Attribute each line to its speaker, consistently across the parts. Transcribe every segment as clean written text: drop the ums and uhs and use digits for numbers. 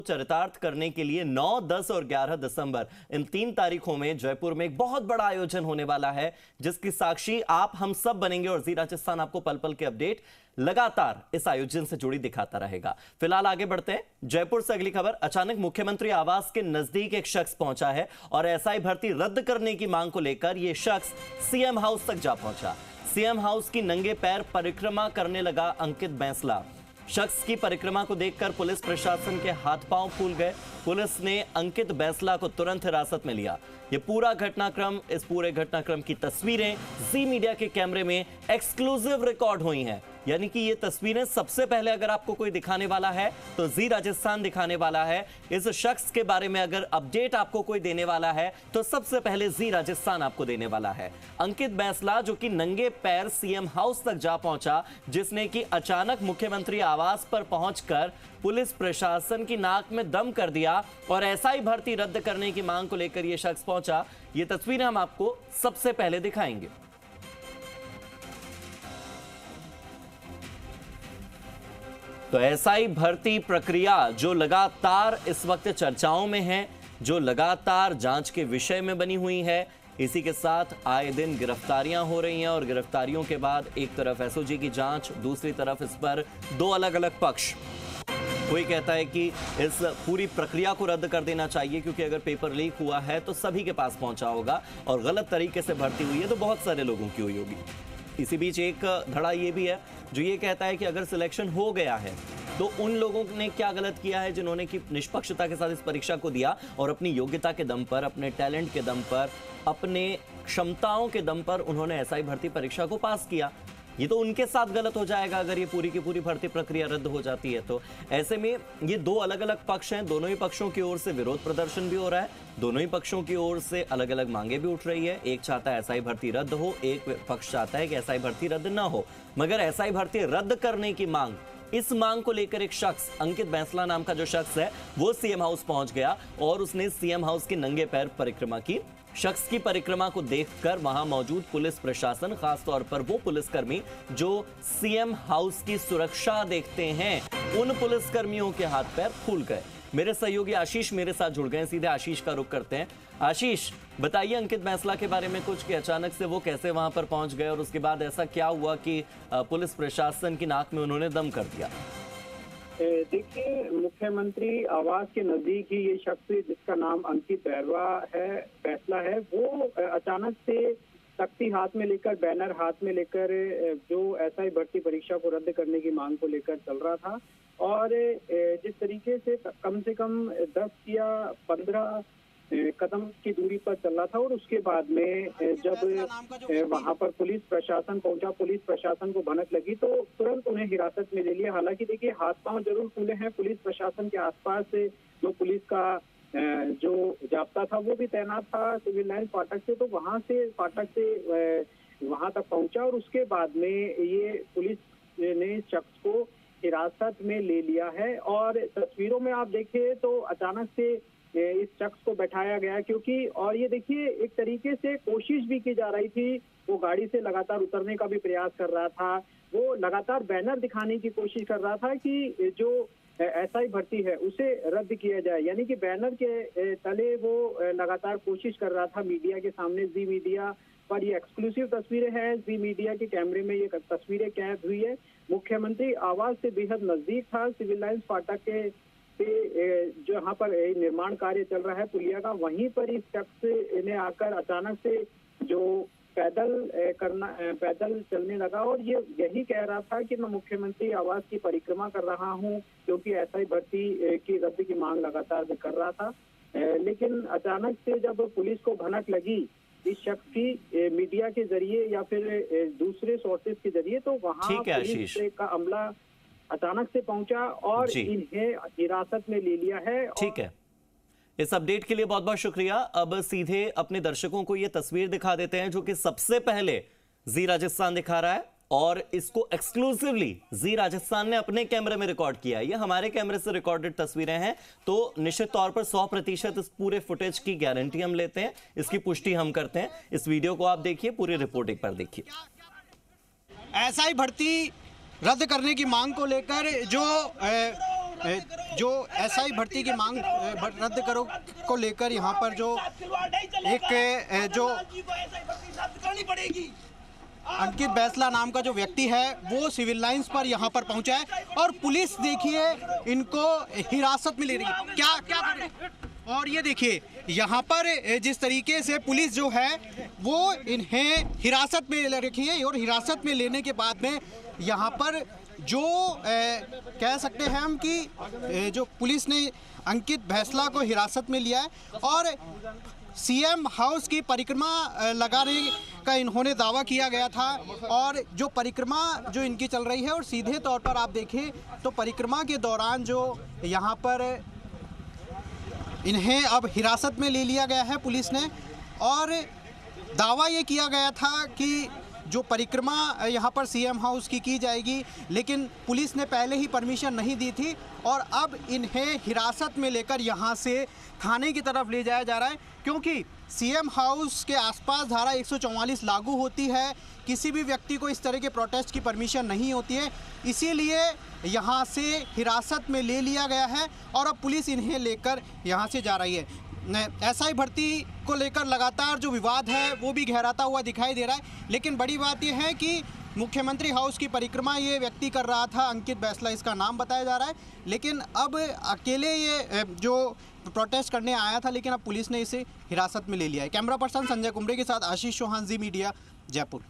Speaker 1: चरितार्थ करने के लिए 9, 10 और 11 दिसंबर इन 3 तारीखों में जयपुर में एक बहुत बड़ा आयोजन होने वाला है, जिसकी साक्षी आप हम सब बनेंगे और जी राजस्थान आपको पल पल के अपडेट लगातार इस आयोजन से जुड़ी दिखाता रहेगा। फिलहाल आगे बढ़ते हैं। जयपुर से अगली खबर। अचानक मुख्यमंत्री आवास के नजदीक एक शख्स पहुंचा है और एसआई भर्ती रद्द करने की मांग को लेकर यह शख्स सीएम हाउस तक जा पहुंचा। सीएम हाउस की नंगे पैर परिक्रमा करने लगा अंकित बैंसला। शख्स की परिक्रमा को देखकर पुलिस प्रशासन के हाथ पांव फूल गए। पुलिस ने अंकित बैंसला को तुरंत हिरासत में लिया। ये पूरा घटनाक्रम, इस पूरे घटनाक्रम की तस्वीरें जी मीडिया के कैमरे में एक्सक्लूसिव रिकॉर्ड हुई हैं। यानी कि ये तस्वीरें सबसे पहले अगर आपको कोई दिखाने वाला है तो जी राजस्थान दिखाने वाला है। इस शख्स के बारे में अगर अपडेट आपको कोई देने वाला है तो सबसे पहले जी राजस्थान आपको देने वाला है। अंकित बैंसला जो कि नंगे पैर सीएम हाउस तक जा पहुंचा, जिसने कि अचानक मुख्यमंत्री आवास पर पहुंचकर पुलिस प्रशासन की नाक में दम कर दिया और एसआई भर्ती रद्द करने की मांग को लेकर यह शख्स पहुंचा। ये तस्वीरें हम आपको सबसे पहले दिखाएंगे। तो एसआई भर्ती प्रक्रिया जो लगातार इस वक्त चर्चाओं में है, जो लगातार जांच के विषय में बनी हुई है, इसी के साथ आए दिन गिरफ्तारियां हो रही हैं और गिरफ्तारियों के बाद एक तरफ एसओजी की जांच, दूसरी तरफ इस पर दो अलग अलग पक्ष। कोई कहता है कि इस पूरी प्रक्रिया को रद्द कर देना चाहिए क्योंकि अगर पेपर लीक हुआ है तो सभी के पास पहुंचा होगा और गलत तरीके से भर्ती हुई है तो बहुत सारे लोगों की हुई होगी। इसी बीच एक धड़ा ये भी है जो ये कहता है कि अगर सिलेक्शन हो गया है तो उन लोगों ने क्या गलत किया है जिन्होंने कि निष्पक्षता के साथ इस परीक्षा को दिया और अपनी योग्यता के दम पर, अपने टैलेंट के दम पर, अपने क्षमताओं के दम पर उन्होंने एसआई भर्ती परीक्षा को पास किया। ये तो उनके साथ गलत हो जाएगा अगर ये पूरी की पूरी भर्ती प्रक्रिया रद्द हो जाती है। तो ऐसे में ये दो अलग अलग पक्ष हैं, दोनों ही पक्षों की ओर से विरोध प्रदर्शन भी हो रहा है, दोनों ही पक्षों की ओर से अलग अलग मांगे भी उठ रही है। एक चाहता है एसआई भर्ती रद्द हो, एक पक्ष चाहता है कि एसआई भर्ती रद्द ना हो। मगर एसआई भर्ती रद्द करने की मांग, इस मांग को लेकर एक शख्स, अंकित बैंसला नाम का जो शख्स है, वो सीएम हाउस पहुंच गया और उसने सीएम हाउस की नंगे पैर परिक्रमा की। शख्स की परिक्रमा को देखकर वहां मौजूद पुलिस प्रशासन, खासतौर पर वो पुलिसकर्मी जो सीएम हाउस की सुरक्षा देखते हैं, उन पुलिसकर्मियों के हाथ पैर फूल गए। मेरे सहयोगी आशीष मेरे साथ जुड़ गए, सीधे आशीष का रुख करते हैं। आशीष, बताइए अंकित बैंसला के बारे में कुछ कि अचानक से वो कैसे वहां पर पहुंच गए और उसके बाद ऐसा क्या हुआ कि पुलिस प्रशासन की नाक में उन्होंने दम कर दिया।
Speaker 2: देखिए, मुख्यमंत्री आवास के नजदीक ही ये शख्स जिसका नाम अंकित बैंसला है, वो अचानक से तख्ती हाथ में लेकर, बैनर हाथ में लेकर जो एसआई भर्ती परीक्षा को रद्द करने की मांग को लेकर चल रहा था और जिस तरीके से कम 10 या 15 कदम की दूरी पर चल रहा था और उसके बाद में जब वहां पर पुलिस प्रशासन पहुंचा, पुलिस प्रशासन को भनक लगी तो तुरंत उन्हें हिरासत में ले लिया। हालांकि देखिए, हाथ पांव जरूर फूले हैं। पुलिस प्रशासन के आसपास जो पुलिस का जो जाब्ता था वो भी तैनात था सिविल लाइन फाटक से, तो वहां से फाटक से वहां तक पहुंचा और उसके बाद में ये पुलिस ने शख्स को हिरासत में ले लिया है। और तस्वीरों में आप देखिए तो अचानक से इस शख्स को बैठाया गया क्योंकि, और ये देखिए, एक तरीके से कोशिश भी की जा रही थी, वो गाड़ी से लगातार उतरने का भी प्रयास कर रहा था, वो लगातार बैनर दिखाने की कोशिश कर रहा था कि जो एसआई भर्ती है उसे रद्द किया जाए। यानी कि बैनर के तले वो लगातार कोशिश कर रहा था मीडिया के सामने। जी मीडिया पर ये एक्सक्लूसिव तस्वीरें हैं, जी मीडिया के कैमरे में ये तस्वीरें कैद हुई है। मुख्यमंत्री आवास से बेहद नजदीक था, सिविल लाइन्स फाटक के जो यहाँ पर निर्माण कार्य चल रहा है पुलिया का, वहीं पर इस शख्स ने आकर अचानक से जो पैदल चलने लगा और ये यही कह रहा था कि मैं मुख्यमंत्री आवास की परिक्रमा कर रहा हूँ क्योंकि एसआई भर्ती की रद्द की मांग लगातार कर रहा था। लेकिन अचानक से जब पुलिस को भनक लगी इस शख्स की मीडिया के जरिए या फिर दूसरे सोर्सेज के जरिए, तो वहाँ पुलिस का अमला अचानक से पहुंचा और इन्हें हिरासत में ले लिया है।
Speaker 1: ठीक है, इस अपडेट के लिए बहुत बहुत शुक्रिया। अब सीधे अपने दर्शकों को यह तस्वीर दिखा देते हैं जो कि सबसे पहले जी राजस्थान दिखा रहा है और इसको एक्सक्लूसिवली जी राजस्थान ने अपने कैमरे में रिकॉर्ड किया है। ये हमारे कैमरे से रिकॉर्डेड तस्वीरें हैं, तो निश्चित तौर पर 100% इस पूरे फुटेज की गारंटी हम लेते हैं, इसकी पुष्टि हम करते हैं। इस वीडियो को आप देखिए, पूरी रिपोर्ट एक बार देखिए।
Speaker 3: एसआई भर्ती रद्द करने की मांग को लेकर जो जो एसआई भर्ती की मांग रद्द करो को लेकर यहाँ पर जो एक जो अंकित बैसला नाम का जो व्यक्ति है वो सिविल लाइंस पर यहाँ पर पहुंचा है और पुलिस देखिए इनको हिरासत में ले रही है। क्या क्या कर रही है? और ये देखिए यहाँ पर जिस तरीके से पुलिस जो है वो इन्हें हिरासत में ले रखी है और हिरासत में लेने के बाद में यहाँ पर जो कह सकते हैं हम कि जो पुलिस ने अंकित बैसला को हिरासत में लिया है और सीएम हाउस की परिक्रमा लगाने का इन्होंने दावा किया गया था और जो परिक्रमा जो इनकी चल रही है और सीधे तौर पर आप देखें तो परिक्रमा के दौरान जो यहाँ पर इन्हें अब हिरासत में ले लिया गया है पुलिस ने और दावा ये किया गया था कि जो परिक्रमा यहाँ पर सीएम हाउस की जाएगी, लेकिन पुलिस ने पहले ही परमिशन नहीं दी थी और अब इन्हें हिरासत में लेकर यहाँ से थाने की तरफ ले जाया जा रहा है क्योंकि सीएम हाउस के आसपास धारा 144 लागू होती है। किसी भी व्यक्ति को इस तरह के प्रोटेस्ट की परमिशन नहीं होती है, इसीलिए यहाँ से हिरासत में ले लिया गया है और अब पुलिस इन्हें लेकर यहाँ से जा रही है। एसआई भर्ती को लेकर लगातार जो विवाद है वो भी गहराता हुआ दिखाई दे रहा है, लेकिन बड़ी बात यह है कि मुख्यमंत्री हाउस की परिक्रमा ये व्यक्ति कर रहा था, अंकित बैसला इसका नाम बताया जा रहा है, लेकिन अब अकेले ये जो प्रोटेस्ट करने आया था लेकिन अब पुलिस ने इसे हिरासत में ले लिया है। कैमरा पर्सन संजय कुमरे के साथ आशीष चौहान, जी मीडिया, जयपुर।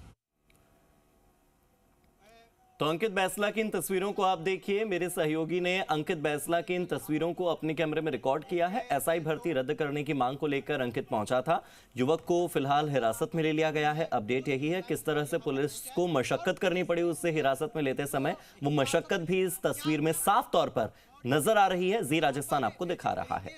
Speaker 1: तो अंकित बैसला की इन तस्वीरों को आप देखिए। मेरे सहयोगी ने अंकित बैसला की इन तस्वीरों को अपने कैमरे में रिकॉर्ड किया है। एसआई भर्ती रद्द करने की मांग को लेकर अंकित पहुंचा था। युवक को फिलहाल हिरासत में ले लिया गया है। अपडेट यही है, किस तरह से पुलिस को मशक्कत करनी पड़ी उससे हिरासत में लेते समय, वो मशक्कत भी इस तस्वीर में साफ तौर पर नजर आ रही है। जी राजस्थान आपको दिखा रहा है।